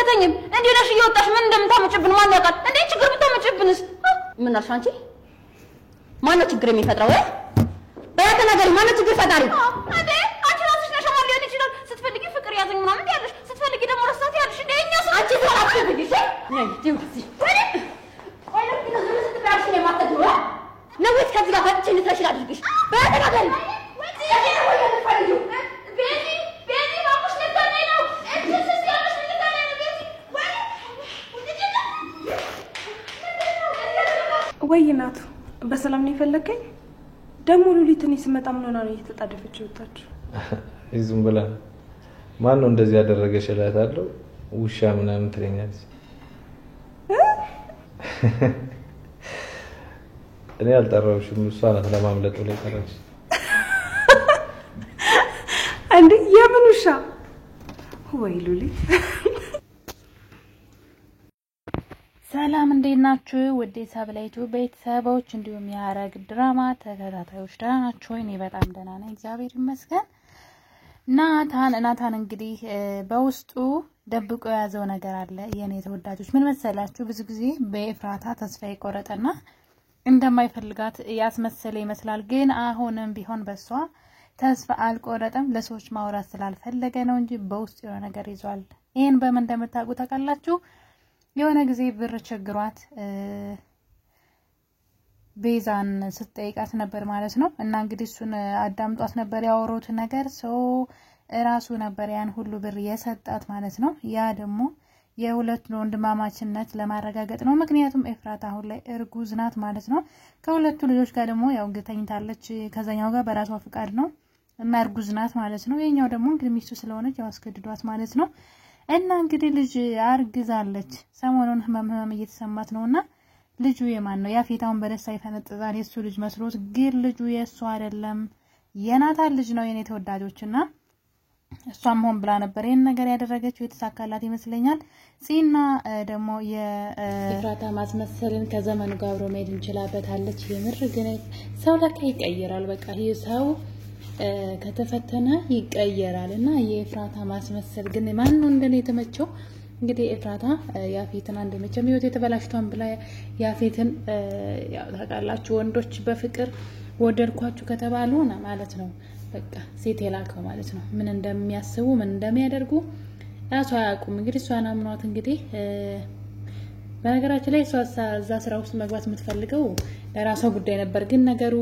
አይመለከተኝም እንዴ ነሽ እየወጣሽ ምን እንደምታመጭብን ማን ያውቃል እንዴ ችግር ብታመጭብንስ ምን አልሽ አንቺ ማን ነው ችግር የሚፈጥረው በተናገሪ ማን ነው ችግር ፈጣሪ እንዴ አንቺ ራስሽ ነሽ ማን ሊሆን ይችላል ስትፈልጊ ፍቅር ያዘኝ ምናምን ያለሽ ስትፈልጊ ደግሞ ረሳት ያለሽ እንዴ እኛስ አንቺ ተራክሽ ብዲሽ ነይ ትውሲ ወይ ነው ግን ስትባልሽ ነው ማተደው ነው ወይስ ከዚህ ጋር ፈጥቼ ልትረሽ አድርግሽ በተናገሪ ወይ እናቱ በሰላም ነው ይፈልከኝ ደሞ ሉሊትን ይስመጣ ምን ሆና ነው እየተጣደፈች ወጣችሁ ይዙም ብላ ማን ነው እንደዚህ ያደረገሽ እላታለሁ ውሻ ምናምን ትለኛለች እኔ አልጠራውሽም እሷ ናት ለማምለጥ ላይ ቀረች አንዴ የምን ውሻ ወይ ሉሊት ሰላም እንዴት ናችሁ ወደ ሳብላይቱ ቤተሰቦች እንዲሁም ያረግ ድራማ ተከታታዮች ደህና ናችሁ እኔ በጣም ደህና ነኝ እግዚአብሔር ይመስገን ናታን እንግዲህ በውስጡ ደብቆ ያዘው ነገር አለ የኔ ተወዳጆች ምን መሰላችሁ ብዙ ጊዜ በኤፍራታ ተስፋ ይቆረጠና እንደማይፈልጋት ያስመሰለ ይመስላል ግን አሁንም ቢሆን በሷ ተስፋ አልቆረጠም ለሰዎች ማውራት ስላልፈለገ ነው እንጂ በውስጡ የሆነ ነገር ይዟል ይሄን በምን እንደምታውቁ ታውቃላችሁ የሆነ ጊዜ ብር ቸግሯት ቤዛን ስትጠይቃት ነበር ማለት ነው እና እንግዲህ እሱን አዳምጧት ነበር ያወሩት ነገር ሰው ራሱ ነበር ያን ሁሉ ብር የሰጣት ማለት ነው ያ ደግሞ የሁለት ወንድማማችነት ለማረጋገጥ ነው ምክንያቱም ኤፍራታ አሁን ላይ እርጉዝ ናት ማለት ነው ከሁለቱ ልጆች ጋር ደግሞ ያው ግተኝታለች ከዛኛው ጋር በራሷ ፍቃድ ነው እና እርጉዝ ናት ማለት ነው የኛው ደግሞ እንግዲህ ሚስቱ ስለሆነች ያው አስገድዷት ማለት ነው እና እንግዲህ ልጅ አርግዛለች ሰሞኑን ህመም እየተሰማት ነውና ልጁ የማን ነው ያፌታውን በደስታ ይፈነጥዛል የሱ ልጅ መስሎት ግን ልጁ የሱ አይደለም የናታን ልጅ ነው የኔ ተወዳጆችና እሷም ሆን ብላ ነበር ይሄን ነገር ያደረገችው የተሳካላት ይመስለኛል ሲና ደግሞ የኤፍራታ ማስመሰልን ከዘመኑ ጋር አብሮ መሄድ እንችላበታለች የምር ግን ሰው ለካ ይቀየራል በቃ ይሄ ሰው ከተፈተነ ይቀየራልና የኤፍራታ ማስመሰል ግን ማን ነው እንደኔ የተመቸው እንግዲህ ኤፍራታ ያፌትን አንድ መቼም ህይወት የተበላሽቷን ብላ ያፌትን ያው ታውቃላችሁ ወንዶች በፍቅር ወደድኳችሁ ከተባሉ ማለት ነው በቃ ሴት የላከው ማለት ነው ምን እንደሚያስቡ ምን እንደሚያደርጉ ራሷ ያቁም እንግዲህ እሷን አምኗት እንግዲህ በነገራችን ላይ እዛ ስራ ውስጥ መግባት የምትፈልገው ለራሷ ጉዳይ ነበር ግን ነገሩ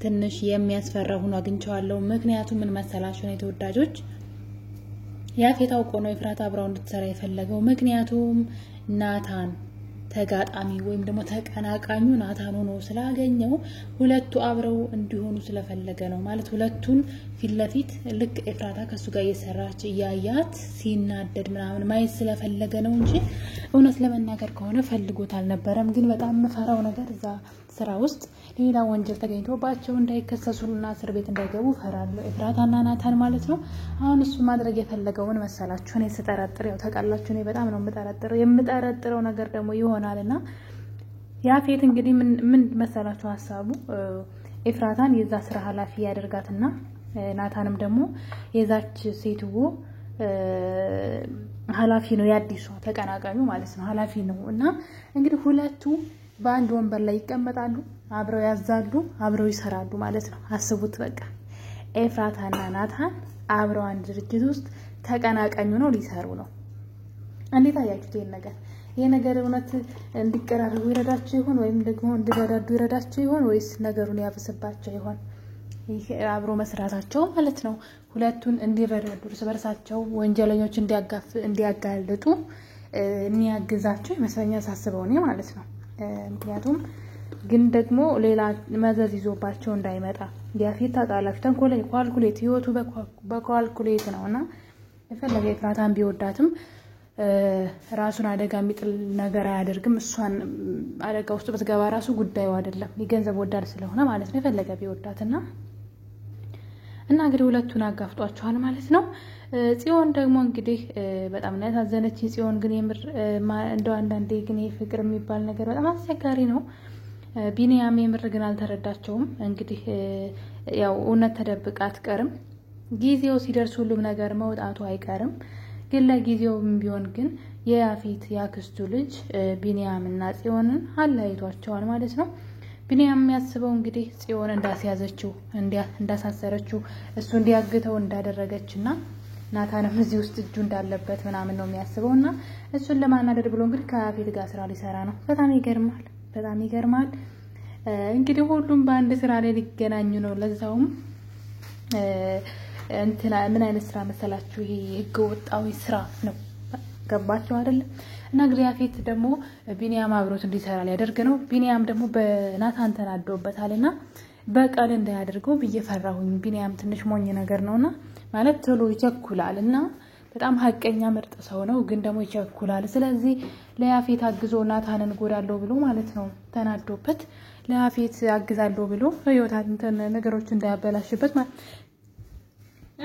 ትንሽ የሚያስፈራ ሆኖ አግኝቻለሁ ምክንያቱም ምን መሰላችሁ ነው ተወዳጆች ያፌታው ቆኖ ኤፍራታ አብራው እንድትሰራ የፈለገው ምክንያቱም ናታን ተጋጣሚ ወይም ደግሞ ተቀናቃኙ ናታን ሆኖ ስላገኘው ሁለቱ አብረው እንዲሆኑ ስለፈለገ ነው ማለት ሁለቱን ፊትለፊት ልክ ኤፍራታ ከሱ ጋር እየሰራች ያያት ሲናደድ ምናምን ማየት ስለፈለገ ነው እንጂ እውነት ለመናገር ከሆነ ፈልጎት አልነበረም ግን በጣም መፈራው ነገር እዛ ስራ ውስጥ ሌላ ወንጀል ተገኝቶባቸው እንዳይከሰሱና እስር ቤት እንዳይገቡ ፈራለሁ ኤፍራታና ናታን ማለት ነው አሁን እሱ ማድረግ የፈለገው ምን መሰላችሁ እኔ ስጠረጥር ያው ተቃላችሁ እኔ በጣም ነው የምጠረጥረው ነገር ደግሞ ይሆናልና ያፌት እንግዲህ ምን መሰላችሁ ሐሳቡ ኤፍራታን የዛ ስራ ኃላፊ ያደርጋትና ናታንም ደግሞ የዛች ሴትዎ ኃላፊ ነው ያዲሷ ተቀናቃኙ ማለት ነው ኃላፊ ነው እና እንግዲህ ሁለቱ በአንድ ወንበር ላይ ይቀመጣሉ አብረው ያዛሉ አብረው ይሰራሉ ማለት ነው አስቡት በቃ ኤፍራታና ናታን አብረው አንድ ድርጅት ውስጥ ተቀናቃኙ ነው ሊሰሩ ነው እንዴት አያችሁት ይሄ ነገር እውነት እንዲቀራረቡ ይረዳቸው ይሆን ወይም ደግሞ እንዲረዳዱ ይረዳቸው ይሆን ወይስ ነገሩን ያብስባቸው ይሆን ይሄ አብሮ መስራታቸው ማለት ነው ሁለቱን እንዲረዳዱ በርሳቸው ወንጀለኞች እንዲያጋልጡ የሚያግዛቸው ይመስለኛል ሳስበው ነው ማለት ነው ምክንያቱም ግን ደግሞ ሌላ መዘዝ ይዞባቸው እንዳይመጣ ያፌት ታጣላችሁ ተንኮለኛ ኳልኩሌት ህይወቱ በኳልኩሌት ነውና የፈለገ ኤፍራታን ቢወዳትም ራሱን አደጋ የሚጥል ነገር አያደርግም እሷን አደጋ ውስጥ በተገባ ራሱ ጉዳዩ አይደለም የገንዘብ ወዳድ ስለሆነ ማለት ነው የፈለገ ቢወዳትና እና እንግዲህ ሁለቱን አጋፍጧቸዋል ማለት ነው ጽዮን ደግሞ እንግዲህ በጣም ነው ያሳዘነች ጽዮን ግን የምር እንደው አንዳንዴ ግን ፍቅር የሚባል ነገር በጣም አስቸጋሪ ነው ቢኒያም የምር ግን አልተረዳቸውም እንግዲህ ያው እውነት ተደብቃ አትቀርም ጊዜው ሲደርስ ሁሉም ነገር መውጣቱ አይቀርም ግን ለጊዜውም ቢሆን ግን የያፌት ያክስቱ ልጅ ቢኒያምና ጽዮንን አላይቷቸዋል ማለት ነው። ቢኒያም የሚያስበው እንግዲህ ጽዮን እንዳስያዘችው እንዳሳሰረችው እሱ እንዲያግተው እንዳደረገችና ናታንም እዚህ ውስጥ እጁ እንዳለበት ምናምን ነው የሚያስበውና እሱን ለማናደድ ብሎ እንግዲህ ከያፌት ጋር ስራ ሊሰራ ነው። በጣም ይገርማል። እንግዲህ ሁሉም በአንድ ስራ ላይ ሊገናኙ ነው። ለዛውም እንትና ምን አይነት ስራ መሰላችሁ? ይሄ ህገወጣዊ ስራ ነው። ገባችሁ አይደል? እና እንግዲህ ያፌት ደግሞ ቢኒያም አብሮት እንዲሰራ ሊያደርግ ነው። ቢኒያም ደግሞ በናታን ተናዶበታልና በቀል እንዳያደርገው በየፈራሁኝ። ቢኒያም ትንሽ ሞኝ ነገር ነውና ማለት ቶሎ ይቸኩላል እና በጣም ሀቀኛ ምርጥ ሰው ነው፣ ግን ደግሞ ይቸኩላል። ስለዚህ ለያፌት አግዞ ናታንን ጎዳለው ብሎ ማለት ነው ተናዶበት ለያፌት አግዛለው ብሎ ህይወታትን ነገሮች እንዳያበላሽበት ማለት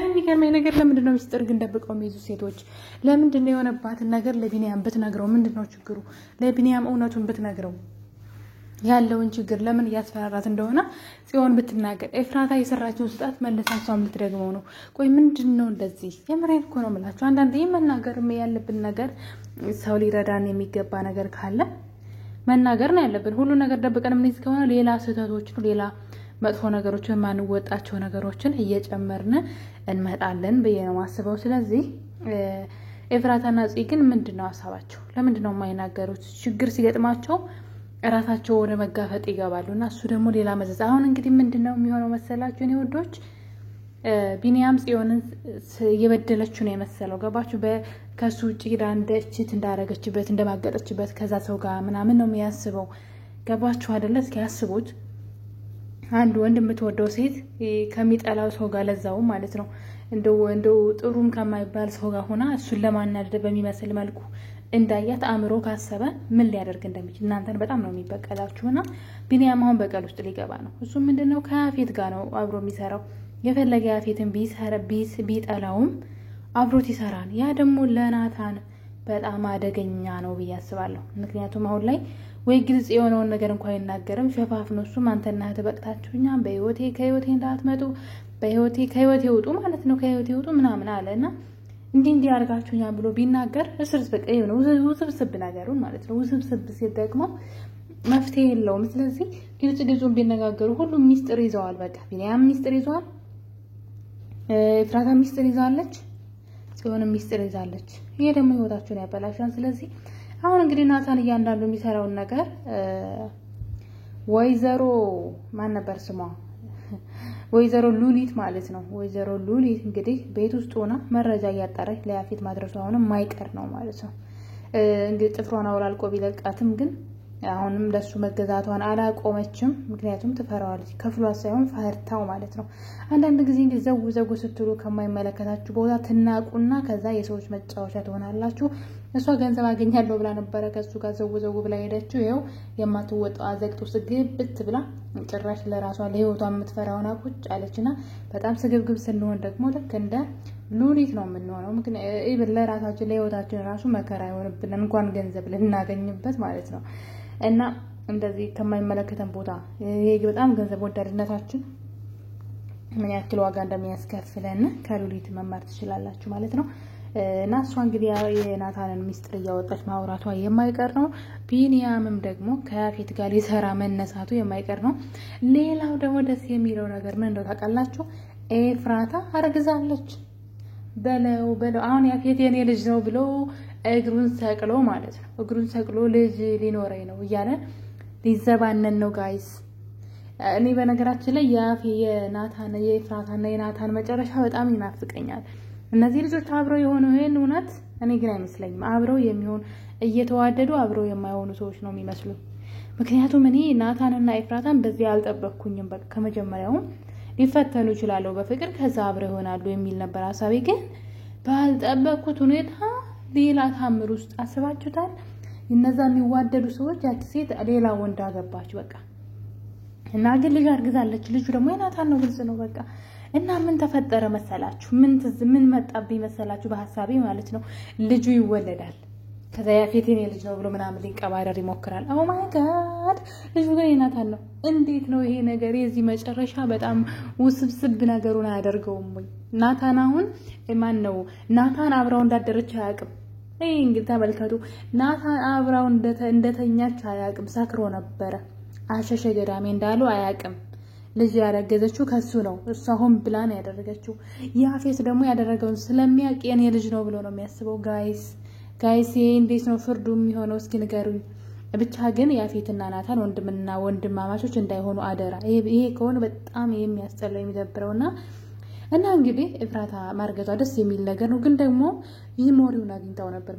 የሚገርመኝ ነገር ለምንድን ነው ሚስጥር ግን ደብቀው የሚይዙ ሴቶች? ለምንድን ነው የሆነባትን ነገር ለቢኒያም ብትነግረው ምንድን ነው ችግሩ? ለቢኒያም እውነቱን ብትነግረው ያለውን ችግር ለምን ያስፈራራት እንደሆነ ጽዮን ብትናገር ኤፍራታ የሰራችውን ስጣት መልሳሷም ልትደግመው ነው። ቆይ ምንድነው እንደዚህ? የምሬን እኮ ነው የምላችሁ። አንዳንዴ መናገር ያለብን ነገር ሰው ሊረዳን የሚገባ ነገር ካለ መናገር ነው ያለብን። ሁሉ ነገር ደብቀን ምን ከሆነ ሌላ ስህተቶችን ሌላ መጥፎ ነገሮችን ማንወጣቸው ነገሮችን እየጨመርን እንመጣለን ብዬ ነው ማስበው። ስለዚህ ኤፍራታና ጽይ ግን ምንድነው ሐሳባቸው? ለምንድነው የማይናገሩት? ችግር ሲገጥማቸው ራሳቸው ወደ መጋፈጥ ይገባሉና እሱ ደግሞ ሌላ መዘዝ። አሁን እንግዲህ ምንድነው የሚሆነው መሰላችሁ? እኔ ወዶች ቢኒያም ጽዮንን እየበደለችው ነው የመሰለው። ገባችሁ? ከሱ ውጪ እንዳንደችት እንዳረገችበት እንደማገጠችበት ከዛ ሰው ጋር ምናምን ነው የሚያስበው። ገባችሁ አይደለ? እስኪ ያስቡት። አንድ ወንድ የምትወደው ሴት ከሚጠላው ሰው ጋር ለዛው ማለት ነው እንደው ጥሩም ከማይባል ሰው ጋር ሆና እሱን ለማናደድ በሚመስል መልኩ እንዳያት አእምሮ ካሰበ ምን ሊያደርግ እንደሚችል እናንተን በጣም ነው የሚበቀላችሁና ቢኒያም አሁን በቀል ውስጥ ሊገባ ነው። እሱ ምንድነው ከያፌት ጋር ነው አብሮ የሚሰራው። የፈለገ ያፌትን ቢጠላውም አብሮት ይሰራል። ያ ደግሞ ለናታን በጣም አደገኛ ነው ብዬ አስባለሁ። ምክንያቱም አሁን ላይ ወይ ግልጽ የሆነውን ነገር እንኳን አይናገርም፣ ሸፋፍኖ እሱም አንተና ተበቅታችሁኛ ከህይወቴ እንዳትመጡ ከህይወቴ ውጡ ማለት ነው ከህይወቴ ውጡ ምናምን አለና እንዲህ አርጋችሁኛ ብሎ ቢናገር እስርስ በቃ ነው ውስብስብ ነገሩን ማለት ነው። ውስብስብ ሲል ደግሞ መፍትሄ የለውም። ስለዚህ ግልጹን ቢነጋገሩ ሁሉም ሚስጥር ይዘዋል። በቃ ቢኒያም ሚስጥር ይዘዋል፣ ኤፍራታ ሚስጥር ይዛለች፣ ጽዮን ሚስጥር ይዛለች። ይሄ ደግሞ ህይወታቸውን ያበላሻል። ስለዚህ አሁን እንግዲህ ናታን እያንዳንዱ የሚሰራውን ነገር ወይዘሮ ማን ነበር ስሟ? ወይዘሮ ሉሊት ማለት ነው። ወይዘሮ ሉሊት እንግዲህ ቤት ውስጥ ሆና መረጃ እያጣራች ለያፌት ማድረሱ አሁንም ማይቀር ነው ማለት ነው። እንግዲህ ጥፍሯን አውላልቆ ቢለቃትም ግን አሁንም ለሱ መገዛቷን አላቆመችም። ምክንያቱም ትፈራዋለች። ከፍሏት ሳይሆን ፈርታው ማለት ነው። አንዳንድ ጊዜ እንግዲህ ዘው ስትሉ ከማይመለከታችሁ ቦታ ትናቁና ከዛ የሰዎች መጫወቻ ትሆናላችሁ። እሷ ገንዘብ አገኛለሁ ብላ ነበረ ከሱ ጋር ዘው ብላ ሄደችው። ይሄው የማትወጣው አዘቅት ውስጥ ግብት ብላ ጭራሽ ለራሷ ለህይወቷ የምትፈራውና ቁጭ አለችና በጣም ስግብግብ ስንሆን ደግሞ ልክ እንደ ሉሊት ነው የምንሆነው። ምክንያቱም ለራሳችን ለህይወታችን ራሱ መከራ ይሆንብን እንኳን ገንዘብ ልናገኝበት ማለት ነው። እና እንደዚህ ከማይመለከተን ቦታ ይሄ በጣም ገንዘብ ወዳድነታችን ምን ያክል ዋጋ እንደሚያስከፍለን ከሉሊት መማር ትችላላችሁ ማለት ነው። እና እሷ እንግዲህ የናታንን ሚስጥር እያወጣች ማውራቷ የማይቀር ነው። ቢኒያምም ደግሞ ከያፌት ጋር ሊሰራ መነሳቱ የማይቀር ነው። ሌላው ደግሞ ደስ የሚለው ነገር ምን እንደው ታውቃላችሁ? ኤፍራታ አርግዛለች። በለው አሁን ያፌት የኔ ልጅ ነው ብሎ እግሩን ሰቅሎ ማለት ነው እግሩን ሰቅሎ ልጅ ሊኖረኝ ነው እያለ ሊዘባነን ነው ጋይስ። እኔ በነገራችን ላይ የናታን የኤፍራታና የናታን መጨረሻ በጣም ይናፍቀኛል። እነዚህ ልጆች አብረው የሆነው ይሄን እውነት እኔ ግን አይመስለኝም። አብረው የሚሆን እየተዋደዱ አብረው የማይሆኑ ሰዎች ነው የሚመስሉ። ምክንያቱም እኔ ናታንና ኤፍራታን በዚህ አልጠበቅኩኝም። በቃ ከመጀመሪያውም ሊፈተኑ ይችላሉ በፍቅር ከዛ አብረው ይሆናሉ የሚል ነበር ሐሳቤ። ግን ባልጠበቅኩት ሁኔታ ሌላ ታምር ውስጥ አስባችሁታል? እነዛ የሚዋደዱ ሰዎች ያቺ ሴት ሌላ ወንድ አገባች በቃ። እና ግን ልጅ አርግዛለች። ልጁ ደግሞ የናታን ነው፣ ግልጽ ነው በቃ። እና ምን ተፈጠረ መሰላችሁ? ምን መጣብኝ መሰላችሁ? በሐሳቤ ማለት ነው ልጁ ይወለዳል። ከዛ ያፌት የኔ ልጅ ነው ብሎ ምናምን ሊንቀባረር ይሞክራል። ኦ ማይ ጋድ ልጁ ግን የናታን ነው። እንዴት ነው ይሄ ነገር? የዚህ መጨረሻ በጣም ውስብስብ ነገሩን አያደርገውም ወይ? ናታን አሁን ማን ነው ናታን አብራው እንዳደረች አያውቅም። ይሄ እንግዲህ ተመልከቱ። ናታን አብራው እንደተኛች አያውቅም። ሰክሮ ነበረ። አሸሸ ገዳሜ እንዳሉ አያውቅም። ልጅ ያረገዘችው ከሱ ነው። እሷ ሆን ብላ ነው ያደረገችው። ያፌት ደግሞ ያደረገውን ስለሚያውቅ የኔ ልጅ ነው ብሎ ነው የሚያስበው። ጋይስ እንዴት ነው ፍርዱ የሚሆነው? እስኪ ንገሩኝ። ብቻ ግን ያፌትና ናታን ወንድምና ወንድማማቾች እንዳይሆኑ አደራ። ይሄ ከሆነ በጣም የሚያስጠላ የሚደብረውና እንግዲህ ኤፍራታ ማርገዟ ደስ የሚል ነገር ነው። ግን ደግሞ ይሞሪውን አግኝታው ነበር